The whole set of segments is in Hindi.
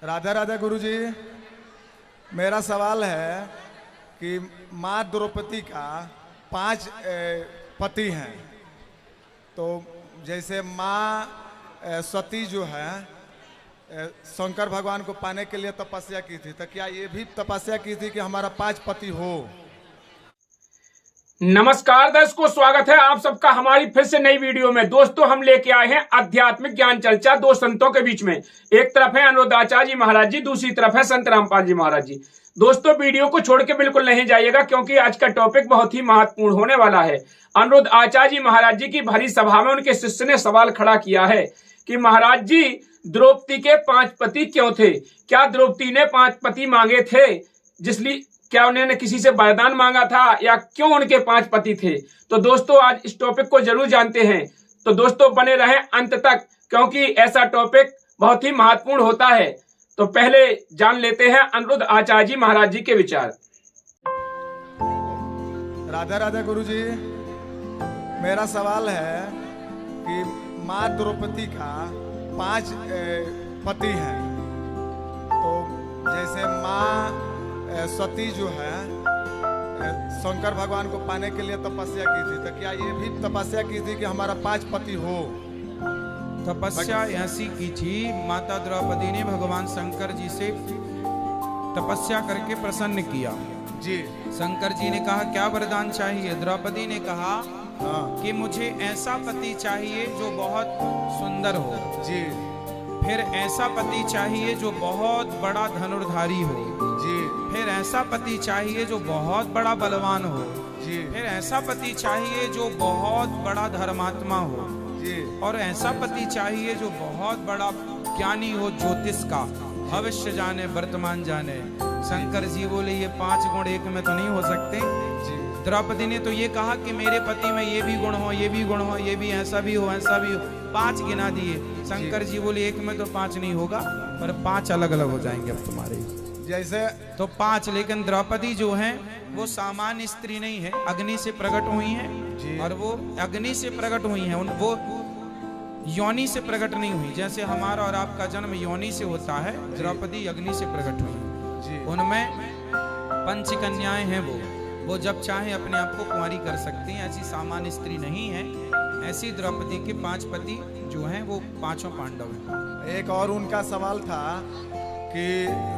राधा राधा गुरुजी, मेरा सवाल है कि माँ द्रौपदी का 5 पति हैं। तो जैसे माँ सती जो है शंकर भगवान को पाने के लिए तपस्या की थी, तो क्या ये भी तपस्या की थी कि हमारा 5 पति हो? नमस्कार दर्शकों, स्वागत है आप सबका हमारी फिर से नई वीडियो में। दोस्तों, हम लेके आए हैं आध्यात्मिक ज्ञान चर्चा दो संतों के बीच में। एक तरफ है अनिरुद्धाचार्य जी महाराज जी, दूसरी तरफ है संत रामपाल जी महाराज जी। दोस्तों, वीडियो को छोड़ के बिल्कुल नहीं जाइएगा, क्योंकि आज का टॉपिक बहुत ही महत्वपूर्ण होने वाला है। अनिरुद्धाचार्य जी महाराज जी की भरी सभा में उनके शिष्य ने सवाल खड़ा किया है कि महाराज जी, द्रौपदी के 5 पति क्यों थे? क्या द्रौपदी ने 5 पति मांगे थे? जिसलिए क्या उन्होंने किसी से वरदान मांगा था, या क्यों उनके 5 पति थे? तो दोस्तों, आज इस टॉपिक को जरूर जानते हैं। तो दोस्तों, बने रहें अंत तक, क्योंकि ऐसा टॉपिक बहुत ही महत्वपूर्ण होता है। तो पहले जान लेते हैं अनिरुद्धाचार्य जी महाराज जी के विचार। राधा राधा गुरुजी, मेरा सवाल है कि माँ द्रौपदी का 5 पति हैं। तो जैसे माँ सती जो है शंकर भगवान को पाने के लिए तपस्या की थी, तो क्या ये भी तपस्या की थी कि हमारा 5 पति हो? तपस्या ऐसी की थी, माता द्रौपदी ने भगवान शंकर जी से तपस्या करके प्रसन्न किया जी। शंकर जी ने कहा क्या वरदान चाहिए? द्रौपदी ने कहा हाँ कि मुझे ऐसा पति चाहिए जो बहुत सुंदर हो जी। फिर ऐसा पति चाहिए जो बहुत बड़ा धनुर्धारी हो जी। फिर ऐसा पति चाहिए जो बहुत बड़ा बलवान हो जी। फिर ऐसा पति चाहिए जो बहुत बड़ा धर्मात्मा हो जी। और ऐसा पति चाहिए जो बहुत बड़ा ज्ञानी हो, ज्योतिष का, भविष्य जाने वर्तमान जाने। शंकर जी बोले ये 5 गुण एक में तो नहीं हो सकते जी। द्रौपदी ने तो ये कहा कि मेरे पति में ये भी गुण हो, ये भी गुण हो, ये भी ऐसा भी हो, ऐसा भी हो। 5 गिना दिए। शंकर जी बोले एक में तो 5 नहीं होगा, पर 5 अलग अलग हो जाएंगे अब तुम्हारे जैसे। तो 5, लेकिन द्रौपदी जो है वो सामान्य स्त्री नहीं है, अग्नि से प्रकट हुई है। और वो अग्नि से प्रकट हुई है, वो योनि से प्रकट नहीं हुई। जैसे हमारा और आपका जन्म योनि से होता है, द्रौपदी अग्नि से प्रकट हुई। उनमें 5 कन्याएं हैं। वो जब चाहे अपने आप को कुंवारी कर सकती हैं, ऐसी सामान्य स्त्री नहीं है। ऐसी द्रौपदी के 5 पति जो हैं वो 5 पांडव हैं। एक और उनका सवाल था कि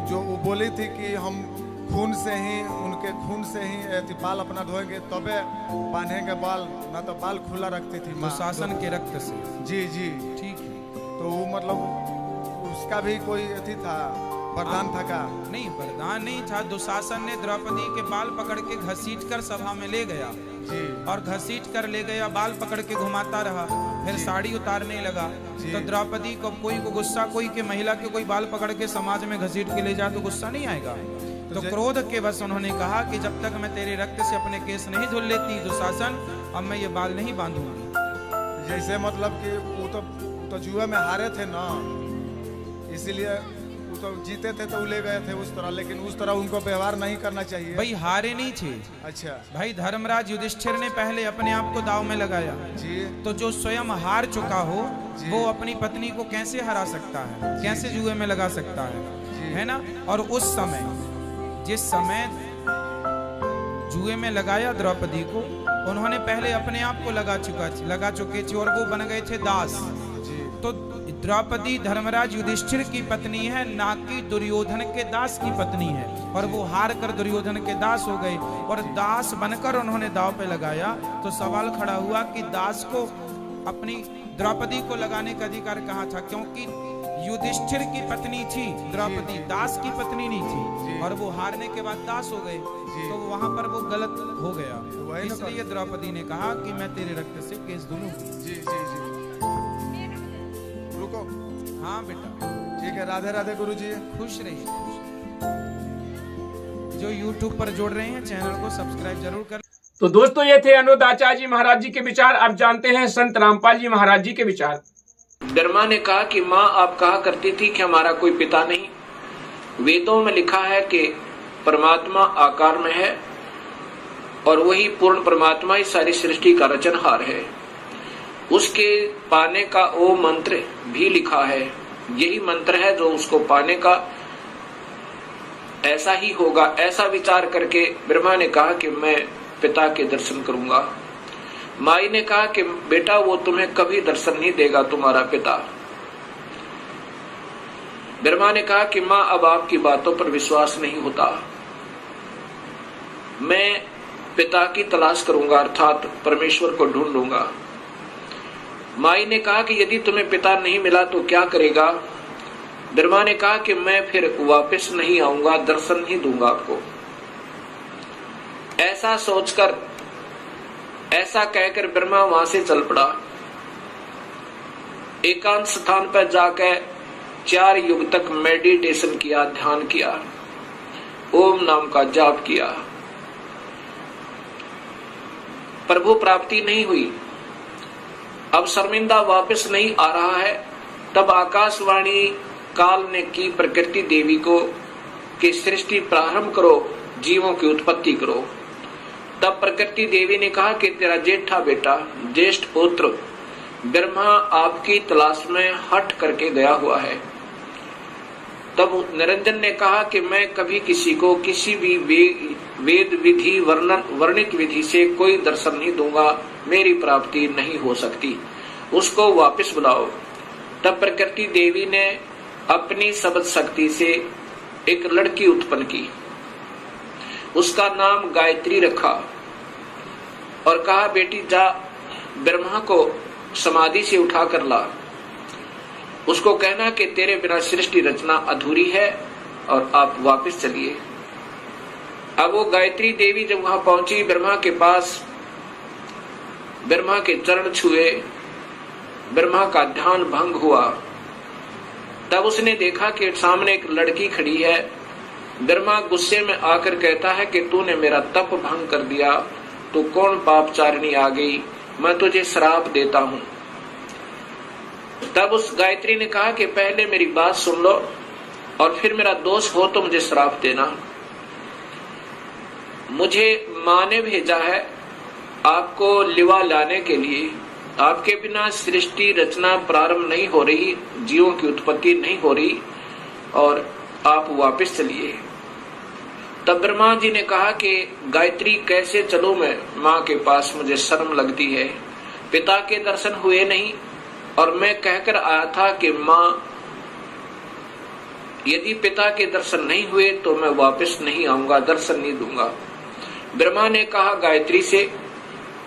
जो वो बोली थी कि हम खून से ही, उनके खून से ही बाल अपना धोएंगे तबे बांधेंगे बाल, ना तो बाल खुला रखती थी माँ। दुशासन के रक्त से। जी जी। ठीक है। तो वो मतलब उसका भी कोई अथी था, वरदान था का? नहीं, वरदान नहीं था। दुशासन ने द्रौपदी के बाल पकड़ के घसीट कर सभा में ले गया जी। और घसीट कर ले गया, बाल पकड़ के घुमाता रहा, फिर साड़ी उतारने लगा। तो द्रौपदी को कोई को गुस्सा, कोई के महिला के कोई बाल पकड़ के समाज में घसीट के ले जाए तो गुस्सा नहीं आएगा? तो क्रोध के बस उन्होंने कहा कि जब तक मैं तेरे रक्त से अपने केस नहीं धुल लेती दुशासन, अब मैं ये बाल नहीं बांधूंगी। जैसे मतलब कि वो तो जुए में हारे थे ना, इसीलिए वो तो जीते थे तो ले गए थे उस तरह, लेकिन उस तरह उनको व्यवहार नहीं करना चाहिए। भाई हारे नहीं थे। अच्छा भाई, धर्मराज युधिष्ठिर ने पहले अपने आप को दाव में लगाया जी। तो जो स्वयं हार चुका हो वो अपनी पत्नी को कैसे हरा सकता है, कैसे जुए में लगा सकता है ना? और उस समय, जिस समय जुए में लगाया द्रौपदी को, उन्होंने पहले अपने आप को लगा चुके थे और वो बन गए थे दास। तो द्रौपदी धर्मराज युधिष्ठिर की पत्नी है, ना कि दुर्योधन के दास की पत्नी है। और वो हार कर दुर्योधन के दास हो गए और दास बनकर उन्होंने दाव पे लगाया। तो सवाल खड़ा हुआ कि दास को अपनी द्रौपदी को लगाने का अधिकार कहाँ था? क्योंकि युधिष्ठिर की पत्नी थी द्रौपदी, दास की पत्नी नहीं थी। और वो हारने के बाद दास हो गए, तो वहां पर वो गलत हो गया। इसलिए द्रौपदी ने कहा कि मैं तेरे रक्त से केस धुलूंगी। जी जी जी। रुको। हाँ बेटा। ठीक है। राधे राधे गुरुजी। खुश रहिए। जो YouTube पर जोड़ रहे हैं, चैनल को सब्सक्राइब जरूर कर। तो दोस्तों, ये थे अनिरुद्धाचार्य जी महाराज जी के विचार। अब जानते हैं संत रामपाल जी महाराज जी के विचार। ब्रह्मा ने कहा कि माँ आप कहा करती थी कि हमारा कोई पिता नहीं। वेदों में लिखा है कि परमात्मा आकार में है और वही पूर्ण परमात्मा इस सारी सृष्टि का रचनहार है। उसके पाने का ओ मंत्र भी लिखा है यही मंत्र है जो उसको पाने का, ऐसा ही होगा। ऐसा विचार करके ब्रह्मा ने कहा कि मैं पिता के दर्शन करूंगा। माई ने कहा कि बेटा वो तुम्हें कभी दर्शन नहीं देगा, तुम्हारा पिता। ब्रह्मा ने कहा कि मां अब आपकी बातों पर विश्वास नहीं होता, मैं पिता की तलाश करूंगा, अर्थात परमेश्वर को ढूंढूंगा। माई ने कहा कि यदि तुम्हें पिता नहीं मिला तो क्या करेगा? ब्रह्मा ने कहा कि मैं फिर वापस नहीं आऊंगा, दर्शन नहीं दूंगा आपको। ऐसा सोचकर, ऐसा कहकर ब्रह्मा वहां से चल पड़ा। एकांत स्थान पर जाकर 4 युग तक मेडिटेशन किया, ध्यान किया, ओम नाम का जाप किया। प्रभु प्राप्ति नहीं हुई। अब शर्मिंदा वापस नहीं आ रहा है। तब आकाशवाणी काल ने की प्रकृति देवी को कि सृष्टि प्रारंभ करो, जीवों की उत्पत्ति करो। तब प्रकृति देवी ने कहा कि तेरा जेठा बेटा, ज्येष्ठ पुत्र ब्रह्मा आपकी तलाश में हट करके गया हुआ है। तब निरंजन ने कहा कि मैं कभी किसी को किसी भी वेद विधि वर्णित विधि से कोई दर्शन नहीं दूंगा, मेरी प्राप्ति नहीं हो सकती, उसको वापस बुलाओ। तब प्रकृति देवी ने अपनी शब्द शक्ति से एक लड़की उत्पन्न की, उसका नाम गायत्री रखा और कहा बेटी जा ब्रह्मा को समाधि से उठा कर ला, उसको कहना कि तेरे बिना सृष्टि रचना अधूरी है और आप वापस चलिए। अब वो गायत्री देवी जब वहां पहुंची ब्रह्मा के पास, ब्रह्मा के चरण छुए, ब्रह्मा का ध्यान भंग हुआ। तब उसने देखा कि सामने एक लड़की खड़ी है। ब्रह्मा गुस्से में आकर कहता है कि तूने मेरा तप भंग कर दिया, तू कौन पापचारिणी आ गई, मैं तुझे श्राप देता हूं। तब उस गायत्री ने कहा कि पहले मेरी बात सुन लो और फिर मेरा दोष हो तो मुझे श्राप देना। मुझे मां ने भेजा है आपको लिवा लाने के लिए। आपके बिना सृष्टि रचना प्रारंभ नहीं हो रही, जीवों की उत्पत्ति नहीं हो रही और आप वापस चलिए। तब ब्रह्मा जी ने कहा कि गायत्री कैसे चलूं मैं मां के पास, मुझे शर्म लगती है, पिता के दर्शन हुए नहीं और मैं कहकर आया था कि मां यदि पिता के दर्शन नहीं हुए तो मैं वापस नहीं आऊंगा, दर्शन नहीं दूंगा। ब्रह्मा ने कहा गायत्री से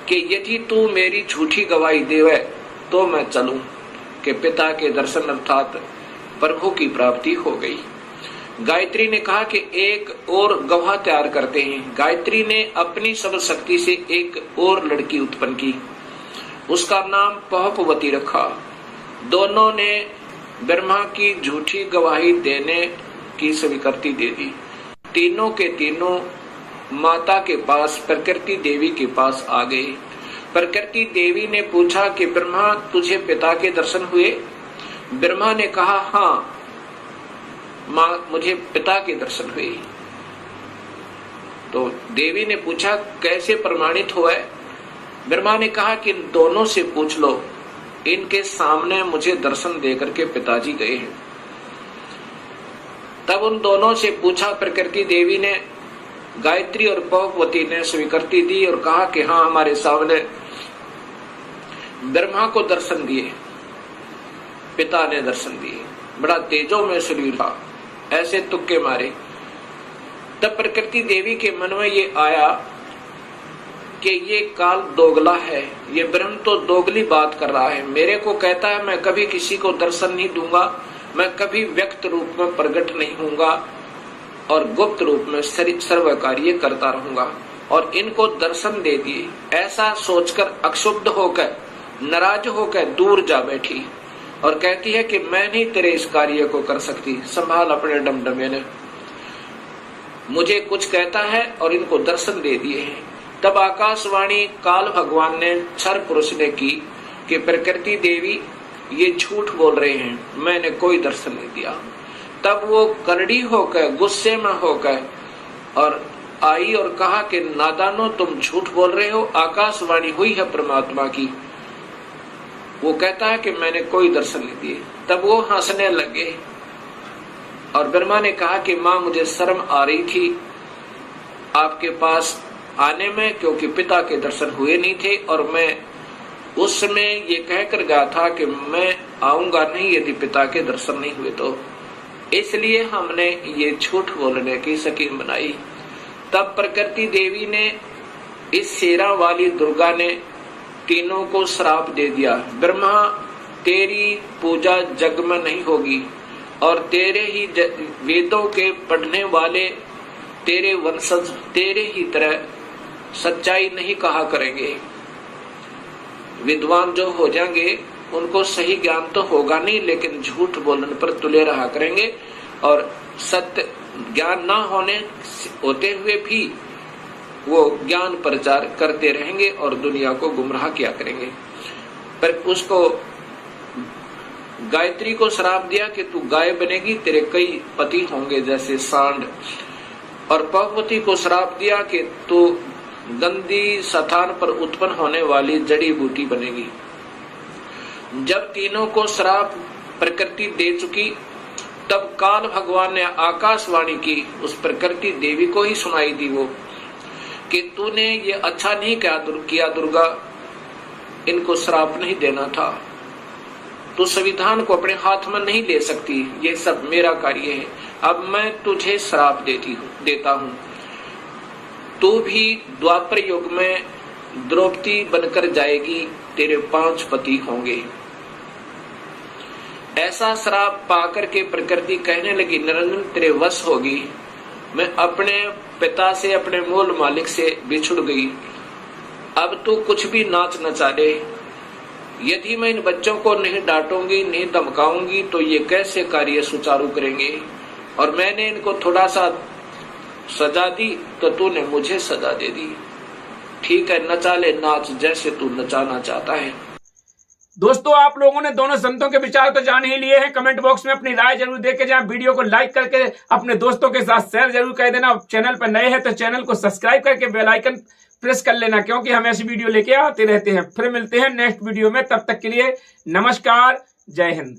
कि यदि तू मेरी झूठी गवाही देवे तो मैं चलूं कि पिता के दर्शन अर्थात प्रभु की प्राप्ति हो गई। गायत्री ने कहा कि एक और गवाह तैयार करते हैं। गायत्री ने अपनी सब शक्ति से एक और लड़की उत्पन्न की, उसका नाम पहपवती रखा। दोनों ने ब्रह्मा की झूठी गवाही देने की स्वीकृति दे दी। तीनों के तीनों माता के पास, प्रकृति देवी के पास आ गए। प्रकृति देवी ने पूछा कि ब्रह्मा तुझे पिता के दर्शन हुए? ब्रह्मा ने कहा हाँ मां, मुझे पिता के दर्शन हुए। तो देवी ने पूछा कैसे प्रमाणित हुआ है? ब्रह्मा ने कहा कि इन दोनों से पूछ लो, इनके सामने मुझे दर्शन देकर के पिताजी गए हैं। तब उन दोनों से पूछा प्रकृति देवी ने, गायत्री और पहपवती ने स्वीकृति दी और कहा कि हाँ हमारे सामने ब्रह्मा को दर्शन दिए, पिता ने दर्शन दिए, बड़ा तेजो में शरीर था, ऐसे तुक्के मारे। तब प्रकृति देवी के मन में ये आया कि ये काल दोगला है, ये ब्रह्म तो दोगली बात कर रहा है। मेरे को कहता है मैं कभी किसी को दर्शन नहीं दूंगा, मैं कभी व्यक्त रूप में प्रकट नहीं होऊंगा और गुप्त रूप में सर्व कार्य करता रहूंगा, और इनको दर्शन दे दिए। ऐसा सोचकर अक्षुब्ध होकर, नाराज होकर दूर जा बैठी और कहती है कि मैं नहीं तेरे इस कार्य को कर सकती, संभाल अपने डमडमे ने। मुझे कुछ कहता है और इनको दर्शन दे दिए हैं। तब आकाशवाणी काल भगवान ने क्षर पुरुष ने की कि प्रकृति देवी ये झूठ बोल रहे हैं, मैंने कोई दर्शन नहीं दिया। तब वो करड़ी होकर, गुस्से में होकर और आई और कहा कि नादानो तुम झूठ बोल रहे हो, आकाशवाणी हुई है परमात्मा की वो कहता है कि मैंने कोई दर्शन नहीं दिए। तब वो हंसने लगे और ब्रह्मा ने कहा कि माँ, मुझे शर्म आ रही थी आपके पास आने में, क्योंकि पिता के दर्शन हुए नहीं थे और मैं उस समय ये कहकर गया था कि मैं आऊंगा नहीं यदि पिता के दर्शन नहीं हुए तो, इसलिए हमने ये झूठ बोलने की स्कीम बनाई। तब प्रकृति देवी ने, इस शेरा वाली दुर्गा ने तीनों को श्राप दे दिया, ब्रह्मा तेरी पूजा जग में नहीं होगी और तेरे ही वेदों के पढ़ने वाले तेरे वंशज तेरे ही तरह सच्चाई नहीं कहा करेंगे। विद्वान जो हो जाएंगे उनको सही ज्ञान तो होगा नहीं, लेकिन झूठ बोलने पर तुले रहा करेंगे और सत्य ज्ञान ना होते हुए भी वो ज्ञान प्रचार करते रहेंगे और दुनिया को गुमराह किया करेंगे। पर उसको गायत्री को श्राप दिया कि तू गाय बनेगी, तेरे कई पति होंगे जैसे सांड, और पार्वती को श्राप दिया कि तू गंदी स्थान पर उत्पन्न होने वाली जड़ी बूटी बनेगी। जब तीनों को श्राप प्रकृति दे चुकी, तब काल भगवान ने आकाशवाणी की, उस प्रकृति देवी को ही सुनाई दी वो, कि तूने ये अच्छा नहीं किया दुर्गा, इनको श्राप नहीं देना था, तू संविधान को अपने हाथ में नहीं ले सकती, ये सब मेरा कार्य है, अब मैं तुझे श्राप देता हूँ, तू भी द्वापर युग में द्रौपदी बनकर जाएगी, तेरे 5 पति होंगे। ऐसा श्राप पाकर के प्रकृति कहने लगी, निरंजन तेरे वश होगी, मैं अपने पिता से, अपने मूल मालिक से बिछुड़ गई, अब तू कुछ भी नाच नचा दे, यदि मैं इन बच्चों को नहीं डांटूंगी, नहीं धमकाऊंगी तो ये कैसे कार्य सुचारू करेंगे, और मैंने इनको थोड़ा सा सजा दी तो तूने मुझे सजा दे दी, ठीक है नचा ले नाच जैसे तू नचाना चाहता है। दोस्तों, आप लोगों ने दोनों संतों के विचार तो जान ही लिए हैं। कमेंट बॉक्स में अपनी राय जरूर देके जाएं, वीडियो को लाइक करके अपने दोस्तों के साथ शेयर जरूर कर देना। चैनल पर नए हैं तो चैनल को सब्सक्राइब करके बेल आइकन प्रेस कर लेना, क्योंकि हम ऐसी वीडियो लेके आते रहते हैं। फिर मिलते हैं नेक्स्ट वीडियो में, तब तक के लिए नमस्कार, जय हिंद।